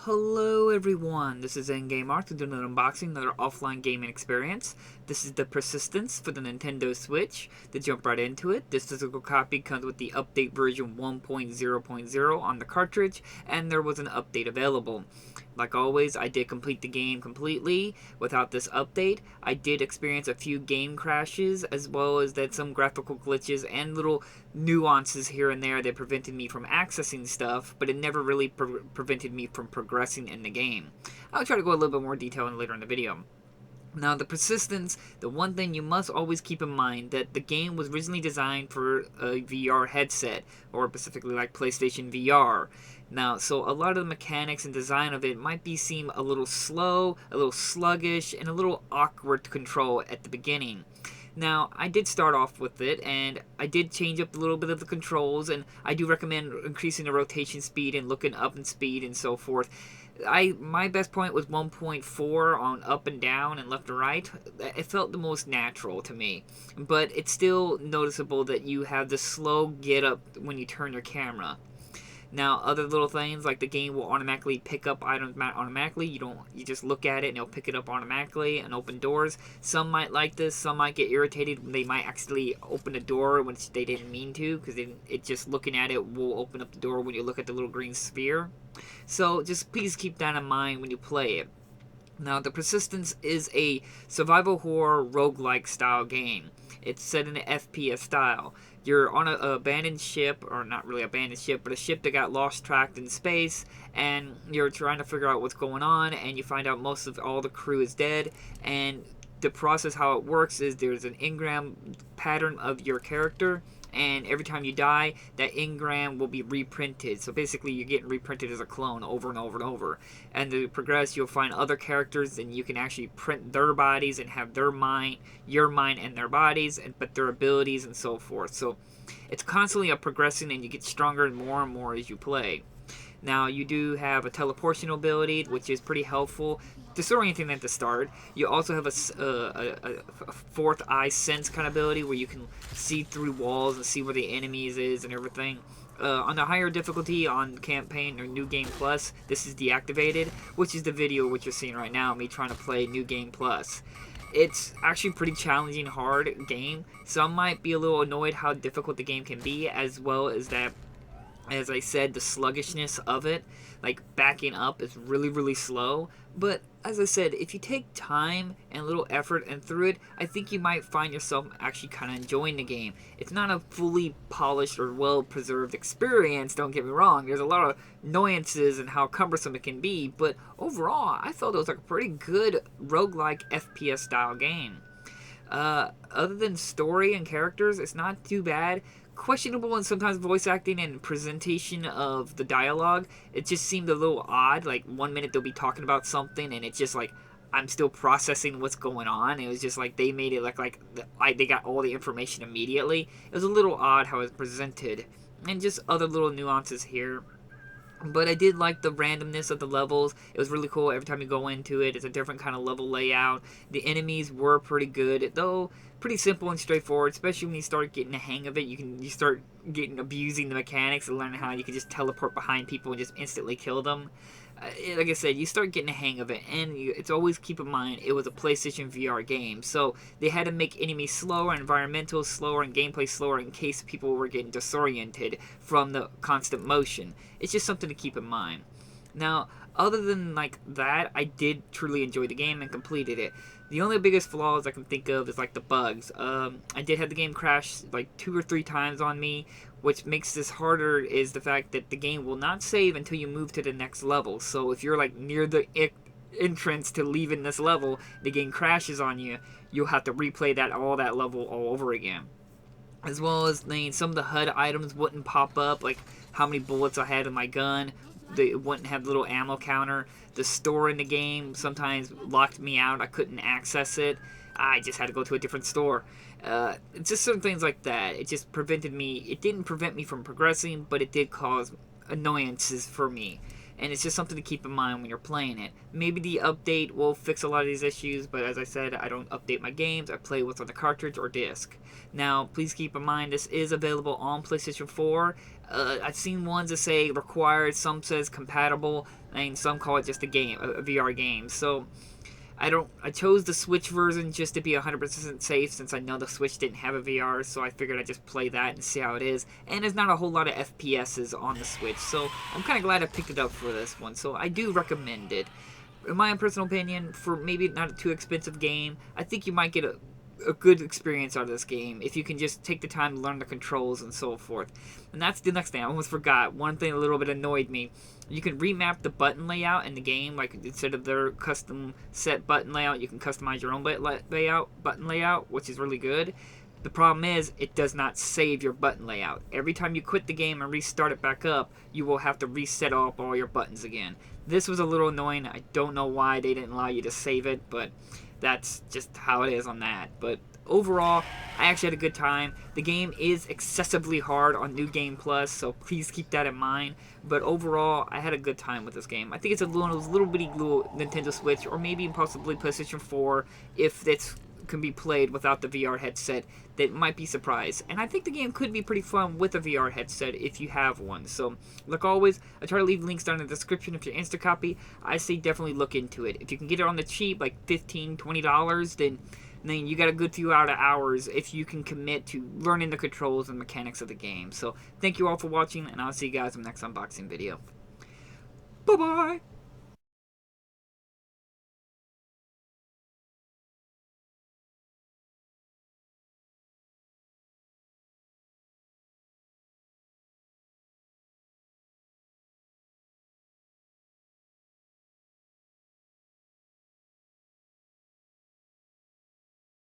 Hello everyone, this is Endgame Art to do another unboxing, another offline gaming experience. This is the Persistence for the Nintendo Switch. To jump right into it, this physical copy comes with the update version 1.0.0 on the cartridge, and there was an update available. Like always, I did complete the game completely without this update. I did experience a few game crashes, as well as that some graphical glitches and little nuances here and there that prevented me from accessing stuff, but it never really prevented me from progressing in the game. I'll try to go a little bit more detail later in the video. Now, the Persistence, the one thing you must always keep in mind that the game was originally designed for a VR headset, or specifically like PlayStation VR. Now, so a lot of the mechanics and design of it might seem a little slow, a little sluggish, and a little awkward to control at the beginning. Now, I did start off with it, and I did change up a little bit of the controls, and I do recommend increasing the rotation speed and looking up in speed and so forth. My best point was 1.4 on up and down and left and right. It felt the most natural to me, but it's still noticeable that you have the slow get up when you turn your camera. Now, other little things like the game will automatically pick up items automatically. You just look at it and it'll pick it up automatically and open doors. Some might like this. Some might get irritated when they might actually open a door when they didn't mean to, because it just looking at it will open up the door when you look at the little green sphere. So just please keep that in mind when you play it. Now, The Persistence is a survival horror roguelike style game. It's set in an FPS style. You're on an abandoned ship, or not really abandoned ship, but a ship that got lost tracked in space, and you're trying to figure out what's going on, and you find out most of all the crew is dead, and the process how it works is there's an engram pattern of your character, and every time you die, that engram will be reprinted. So basically, you're getting reprinted as a clone over and over and over. And to progress, you'll find other characters, and you can actually print their bodies and have their mind, your mind, and their bodies, but their abilities and so forth. So it's constantly a progressing, and you get stronger and more as you play. Now, you do have a Teleportion Ability, which is pretty helpful, disorienting at the start. You also have a fourth eye sense kind of ability where you can see through walls and see where the enemies is and everything. On the higher difficulty on campaign or New Game Plus, this is deactivated, which is the video which you're seeing right now, me trying to play New Game Plus. It's actually a pretty challenging, hard game. Some might be a little annoyed how difficult the game can be, as well as that, as I said, the sluggishness of it, like backing up is really slow. But as I said, if you take time and a little effort and through it, I think you might find yourself actually kind of enjoying the game. It's not a fully polished or well-preserved experience, don't get me wrong. There's a lot of annoyances and how cumbersome it can be, but overall, I felt it was like a pretty good roguelike FPS style game. Other than story and characters, it's not too bad. Questionable and sometimes voice acting and presentation of the dialogue. It just seemed a little odd. Like 1 minute they'll be talking about something and it's just like I'm still processing what's going on. It was just like they made it look like they got all the information immediately. It was a little odd how it was presented, and just other little nuances here. But I did like the randomness of the levels. It was really cool. Every time you go into it, it's a different kind of level layout. The enemies were pretty good, though pretty simple and straightforward, especially when you start getting the hang of it. You start abusing the mechanics and learning how you can just teleport behind people and just instantly kill them. Like I said, you start getting the hang of it, and it's always keep in mind it was a PlayStation VR game, so they had to make enemies slower, environmental slower, and gameplay slower in case people were getting disoriented from the constant motion. It's just something to keep in mind. Now, other than like that, I did truly enjoy the game and completed it. The only biggest flaws I can think of is like the bugs. I did have the game crash like 2 or 3 times on me, which makes this harder is the fact that the game will not save until you move to the next level. So if you're like near the entrance to leaving this level, the game crashes on you, you'll have to replay all that level all over again. As well as some of the HUD items wouldn't pop up, like how many bullets I had in my gun. They wouldn't have little ammo counter. The store in the game sometimes locked me out. I couldn't access it. I just had to go to a different store. It's just some things like that. It just prevented me. It didn't prevent me from progressing, but it did cause annoyances for me. And it's just something to keep in mind when you're playing it. Maybe the update will fix a lot of these issues, but as I said, I don't update my games. I play what's on the cartridge or disc. Now, please keep in mind this is available on PlayStation 4 I've seen ones that say required, some says compatible, and some call it just a game, a VR game. So I chose the Switch version just to be 100% safe, since I know the Switch didn't have a VR, so I figured I'd just play that and see how it is. And there's not a whole lot of FPSs on the Switch, so I'm kind of glad I picked it up for this one. So I do recommend it. In my personal opinion, for maybe not a too expensive game, I think you might get a good experience out of this game if you can just take the time to learn the controls and so forth. And that's the next thing. I almost forgot. One thing a little bit annoyed me. You can remap the button layout in the game. Like, instead of their custom set button layout, you can customize your own button layout, which is really good. The problem is, it does not save your button layout. Every time you quit the game and restart it back up, you will have to reset up all your buttons again. This was a little annoying. I don't know why they didn't allow you to save it, but that's just how it is on that. But overall, I actually had a good time. The game is excessively hard on New Game Plus, so please keep that in mind. But overall, I had a good time with this game. I think it's one of those little bitty little Nintendo Switch, or maybe possibly PlayStation 4, if it's can be played without the VR headset, that might be surprised. And I think the game could be pretty fun with a VR headset if you have one. So, like always, I try to leave links down in the description if you're Insta copy. I say definitely look into it. If you can get it on the cheap, like $15, $20, then you got a good few hours if you can commit to learning the controls and mechanics of the game. So, thank you all for watching, and I'll see you guys in the next unboxing video. Bye-bye!